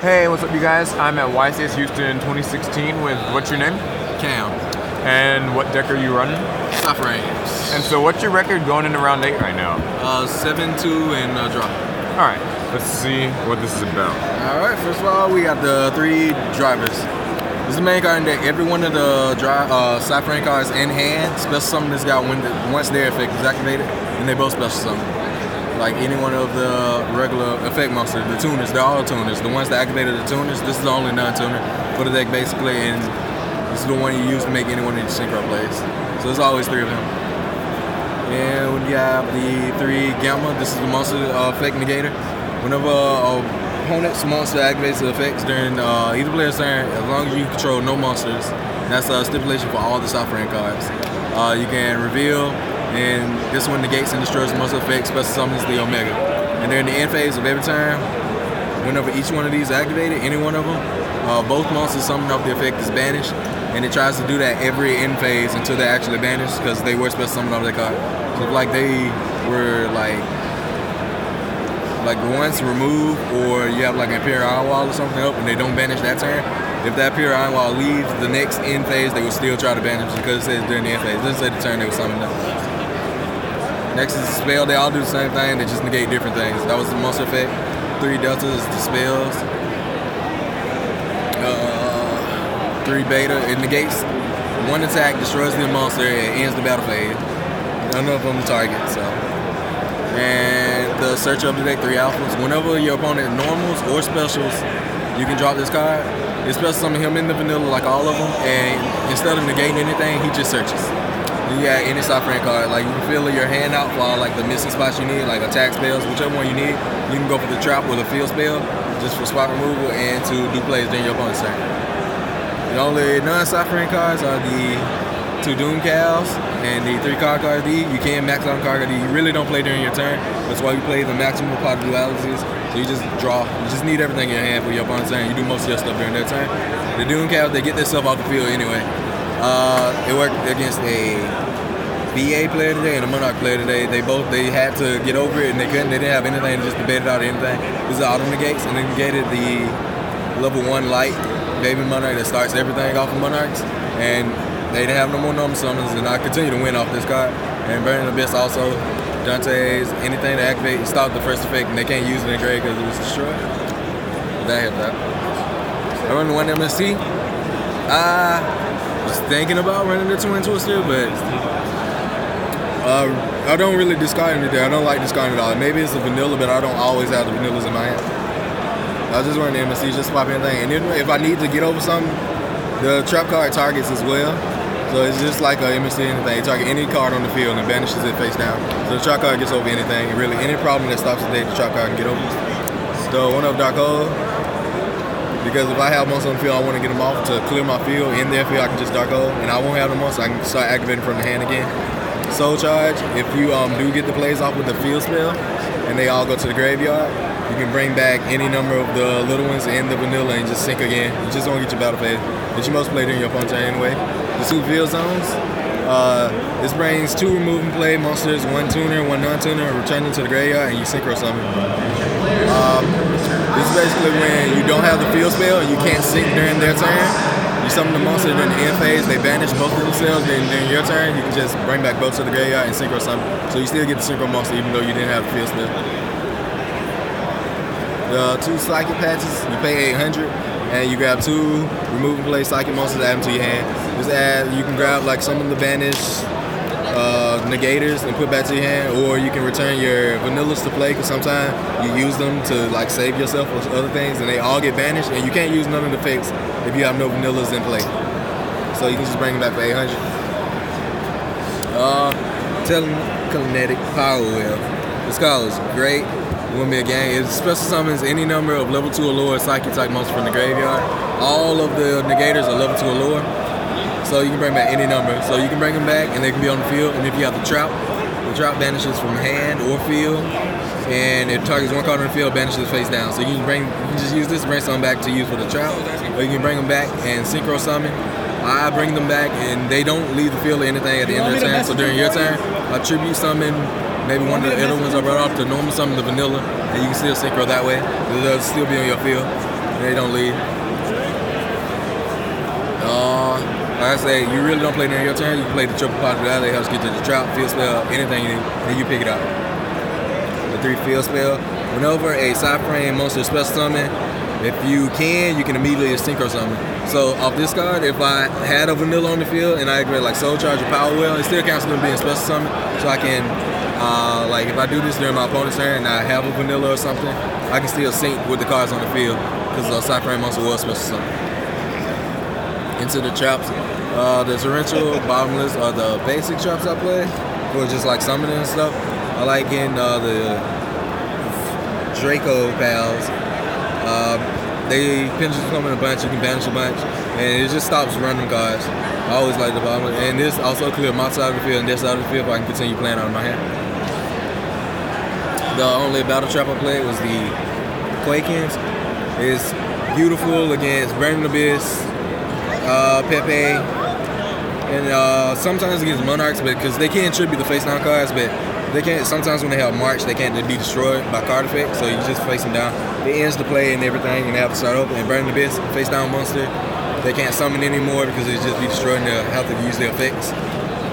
Hey, what's up, you guys? I'm at YCS Houston 2016 with, what's your name? Cam. And what deck are you running? PSY-Frames. And so what's your record going into round 8 right now? 7-2 and a draw. Alright, let's see what this is about. Alright, first of all, we got the 3 drivers. This is the main card in deck. Every one of the PSY-Frame cards in hand, special summon this guy once their effect is activated, and they both special summon. Like any one of the regular effect monsters, the tuners, they're all tuners. The ones that activated the tuners, this is the only non-tuner for the deck basically, and this is the one you use to make any one of your synchro plays. So there's always 3 of them. And we have the 3 Gamma. This is the monster effect negator. Whenever opponent's monster activates the effects during either player's turn, as long as you control no monsters, that's a stipulation for all the PSY-Frame cards. You can reveal, and this one negates and destroys the monster effect, special summons the Omega. And during the end phase of every turn, whenever each one of these is activated, any one of them, both monsters summoned off the effect is banished, and it tries to do that every end phase until they're actually banished because they were special summoned off their card. So if like they were like once removed, or you have like an Imperial Iron Wall or something up and they don't banish that turn, if that Imperial Iron Wall leaves the next end phase, they will still try to banish because it says during the end phase. It doesn't say the turn they were summoned up. Next is the spell. They all do the same thing, they just negate different things. That was the monster effect. 3 deltas is the spells. 3 beta, it negates 1 attack, destroys the monster, and ends the battle phase. None of them target, so. And the search of the deck, 3 alphas. Whenever your opponent normals or specials, you can drop this card. It's special summon him in the vanilla like all of them, and instead of negating anything, he just searches. You got any PSY-Frame card, like you can fill your hand out for all like the missing spots you need, like attack spells, whichever one you need. You can go for the trap with a field spell, just for spot removal and to do plays during your opponent's turn. The only non-PSY-Frame cards are the 2 Doom Cows and the 3 card cards D. You can max out card D. You really don't play during your turn. That's why you play the maximum pot of dualities. So you just draw. You just need everything in your hand for your opponent's turn. You do most of your stuff during their turn. The Doom Cows, they get their stuff off the field anyway. It worked against a BA player today and a Monarch player today. They had to get over it and they couldn't. They didn't have anything to just debate it out or anything. This is auto negates, and they negated the level 1 light baby Monarch that starts everything off of Monarchs, and they didn't have no more normal summons, and I continue to win off this card. And Burning Abyss also, Dante's, anything to activate, stop the first effect, and they can't use it in grade because it was destroyed. That helped out. I run the 1 MST. I was thinking about running the Twin Twister, but I don't really discard anything. I don't like discarding it all. Maybe it's a vanilla, but I don't always have the vanillas in my hand. I just run the MSC, just swap anything. And then if I need to get over something, the trap card targets as well. So it's just like a MSC anything. You target any card on the field and banishes it face down. So the trap card gets over anything. Really, any problem that stops the deck, the trap card can get over. So 1 of Dark Hole. Because if I have monsters on the field, I want to get them off to clear my field. In their field, I can just Dark Hole. And I won't have them on, so I can start activating from the hand again. Soul Charge, if you do get the plays off with the field spell, and they all go to the graveyard, you can bring back any number of the little ones in the vanilla and just sync again. You just don't get your battle phase, but you must play during your opponent's turn anyway. The 2 field zones, this brings 2 remove and play monsters, 1 tuner, 1 non-tuner, return them to the graveyard, and you synchro summon. This is basically when you don't have the field spell and you can't sync during their turn. You summon the monster during the end phase, they banish both of themselves, then during your turn, you can just bring back both to the graveyard and synchro summon. So you still get the synchro monster even though you didn't have the field spell. The 2 psychic patches, you pay 800, and you grab 2 remove and play psychic monsters, add them to your hand. Just add, you can grab like some of the banished negators and put back to your hand, or you can return your vanillas to play because sometimes you use them to like save yourself or other things, and they all get banished, and you can't use none of the effects if you have no vanillas in play. So you can just bring them back for 800. Telekinetic Power Wheel. This card is great. It won't be a gang. It special summons any number of level 2 or lower psychic type monsters from the graveyard. All of the negators are level 2 or lower. So you can bring back any number. So you can bring them back and they can be on the field. And if you have the trap banishes from hand or field. And it targets 1 card on the field, banishes face down. So you can just use this to bring something back to use for the trap. Or you can bring them back and synchro summon. I bring them back and they don't leave the field or anything at the end of their turn. So during your turn, I tribute summon maybe one of the other ones I brought off to normal summon the vanilla, and you can still synchro that way. They'll still be on your field. and they don't leave. Like I say, you really don't play during your turn. You can play the triple possibility. It helps get to the trap, field spell, anything you need, then you pick it up. The 3 field spell. Whenever a side frame monster special summon, if you can immediately synchro summon. So off this card, if I had a vanilla on the field and I activate like Soul Charge or Power Wheel, it still counts as being special summon. So I can, like if I do this during my opponent's turn and I have a vanilla or something, I can still sync with the cards on the field because the side frame monster was special summon. Into the traps, the torrential, bottomless are the basic traps I play for just like summoning and stuff. I like getting the Draco pals. They pinches come in a bunch, you can banish a bunch, and it just stops random cards. I always like the bottomless, and this also clears my side of the field and their side of the field if I can continue playing out of my hand. The only battle trap I played was the Quakens. It's beautiful against Burning Abyss, Pepe, and sometimes against Monarchs, because they can't tribute the face down cards, but they can't. Sometimes when they have March, they can't be destroyed by card effect, so you just face them down. It ends the play and everything, and they have to start over. And Burning Abyss, face down monster, they can't summon anymore because it's just be destroyed and they'll have to use their effects.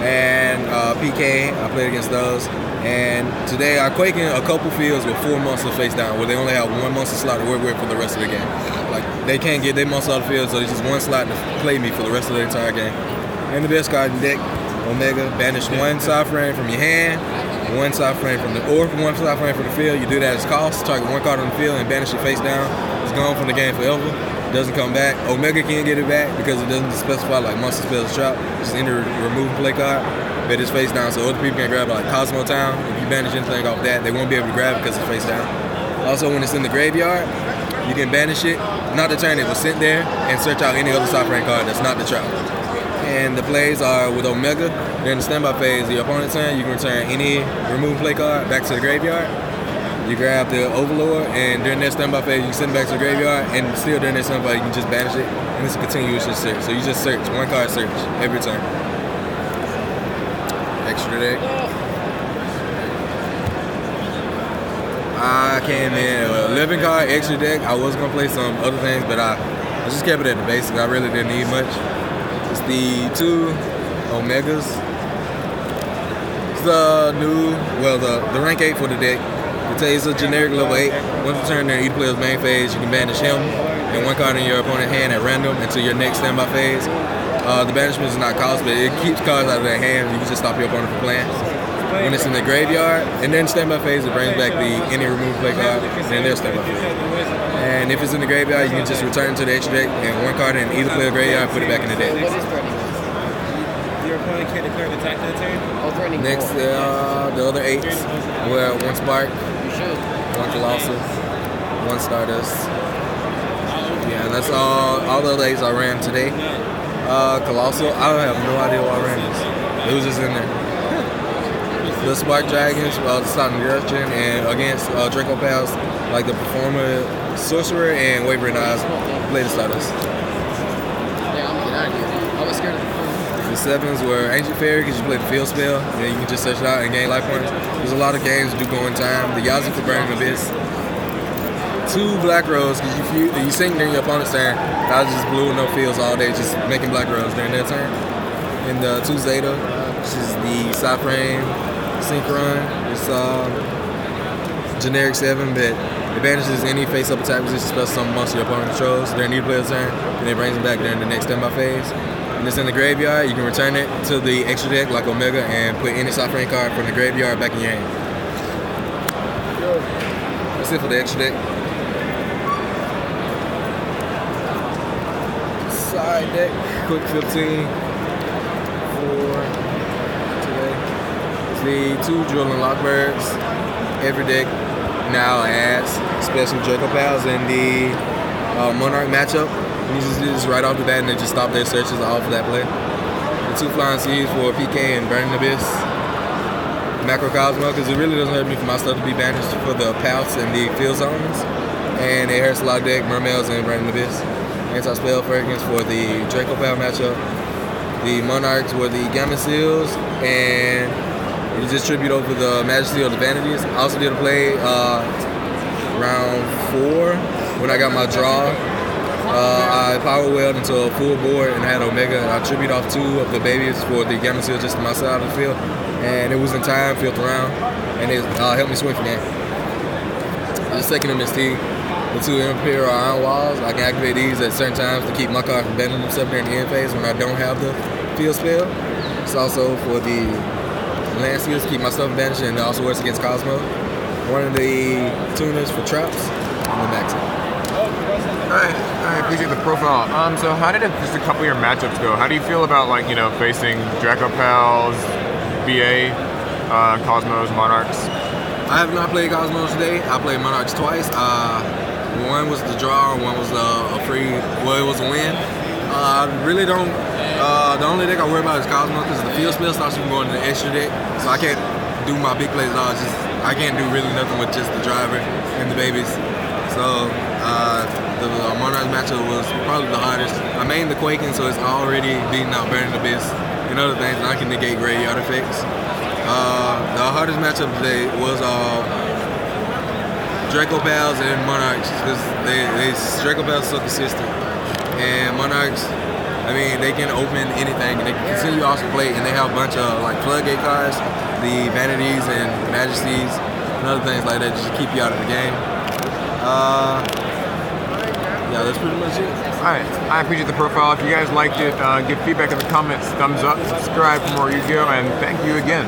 And PK, I played against those. And today I quaking a couple fields with 4 monsters face down, where they only have 1 monster slot to work with for the rest of the game. Like they can't get their monster out of the field, so it's just 1 slot to play me for the rest of the entire game. And the best card in deck, Omega, banish 1 side frame from your hand, 1 side frame from the 1 side frame from the field. You do that as cost, target 1 card on the field and banish it face down. It's gone from the game forever. It doesn't come back. Omega can't get it back because it doesn't specify like monster spells trap. Just enter remove play card. But it's face down, so other people can grab it, like Cosmo Town. If you banish anything off that, they won't be able to grab it because it's face down. Also, when it's in the graveyard, you can banish it, not the turn it was sent there, and search out any other side frame card that's not the trap. And the plays are with Omega. During the standby phase, your opponent's turn, you can return any remove play card back to the graveyard. You grab the Overlord, and during that standby phase, you can send it back to the graveyard, and still during that standby, you can just banish it, and it's a continuous search. So you just search, 1 card search every turn. Extra deck. I came in 11 card extra deck. I was gonna play some other things, but I just kept it at the basics. I really didn't need much. It's the 2 Omegas. It's the new, well, the rank 8 for the deck. It takes a generic level 8. Once you turn there, each player's main phase, you can banish him and 1 card in your opponent's hand at random until your next standby phase. The banishment is not cost, but it keeps cards out of their hand. You can just stop your opponent from playing. When it's in the graveyard, and then standby phase, it brings back any remove play card, and then their standby phase. And if it's in the graveyard, you can just return to the extra deck and 1 card in either player graveyard, put it back in the deck. Your opponent can't declare an attack that turn? Next, the other 8s, where 1 Spark, 1 Colossal, 1 Stardust. Yeah, that's all the other 8s I ran today. Colossal, I have no idea why I ran this. It was just in there. The Spark Dragons, the Sodden Gretchen, and against Draco Pals, like the Performer, Sorcerer, and Wavering Eyes, play the Stardust. Yeah, I'm getting out of here. I was scared of the 7s were Ancient Fairy, because you play the field spell, and you can just search it out and gain life points. There's a lot of games that do go in time. The Yazi for Burning Abyss. 2 Black Rose, because you sync during your opponent's turn. I was just blue no fields all day, just making Black Rose during their turn. And the 2 Zeta, which is the side frame sync run. It's generic 7, but it banishes any face-up attack position special summon monster your opponent controls during each player's turn, and it brings them back during the next standby phase. When it's in the graveyard, you can return it to the extra deck like Omega and put any side frame card from the graveyard back in your hand. That's it for the extra deck. Side deck, quick 15 for today. It's the 2 Drilling Lockbirds. Every deck now adds special Draco Pals in the Monarch matchup. You just do this right off the bat and they just stop their searches off of that play. The 2 Flying Seas for PK and Burning Abyss. Macrocosmo, because it really doesn't hurt me for my stuff to be banished for the Pouts and the field zones. And a Harris Lock deck, Mermails and Burning Abyss. Anti-spell fragrance for the Draco Pal matchup. The Monarchs were the Gamma Seals, and you just tribute over the Majesty of the Vanities. I also did a play round 4 when I got my draw I power weld into a full board and I had Omega. I tribute off 2 of the babies for the gamma seal just to my side of the field. And it was in time, fifth round, and it helped me swing for game. The second MST, the 2 Imperial iron walls, I can activate these at certain times to keep my car from bending themselves during the end phase when I don't have the field spell. It's also for the land seals to keep myself bandaged, and it also works against Cosmo. One of the tuners for traps on the backside. I appreciate the profile. So how did just a couple of your matchups go? How do you feel about facing Draco Pals, BA, Cosmos, Monarchs? I have not played Cosmos today. I played Monarchs twice. One was the draw, one was a free. Well, it was a win. I really don't. The only deck I worry about is Cosmos because the field spell stops me going to the extra deck, so I can't do my big plays at all. I can't do really nothing with just the driver and the babies. So the Monarchs matchup was probably the hardest. I mained the Quaking, so it's already beating out Burning Abyss and other things, and I can negate graveyard effects. The hardest matchup today was Draco Pals and Monarchs because Draco Pals are so consistent, and Monarchs, I mean, they can open anything and they can continue off the plate, and they have a bunch of like floodgate cards, the Vanities and Majesties, and other things like that just to keep you out of the game. Yeah, that's pretty much it. Alright, I appreciate the profile. If you guys liked it, give feedback in the comments, thumbs up, subscribe for more Yu-Gi-Oh, and thank you again.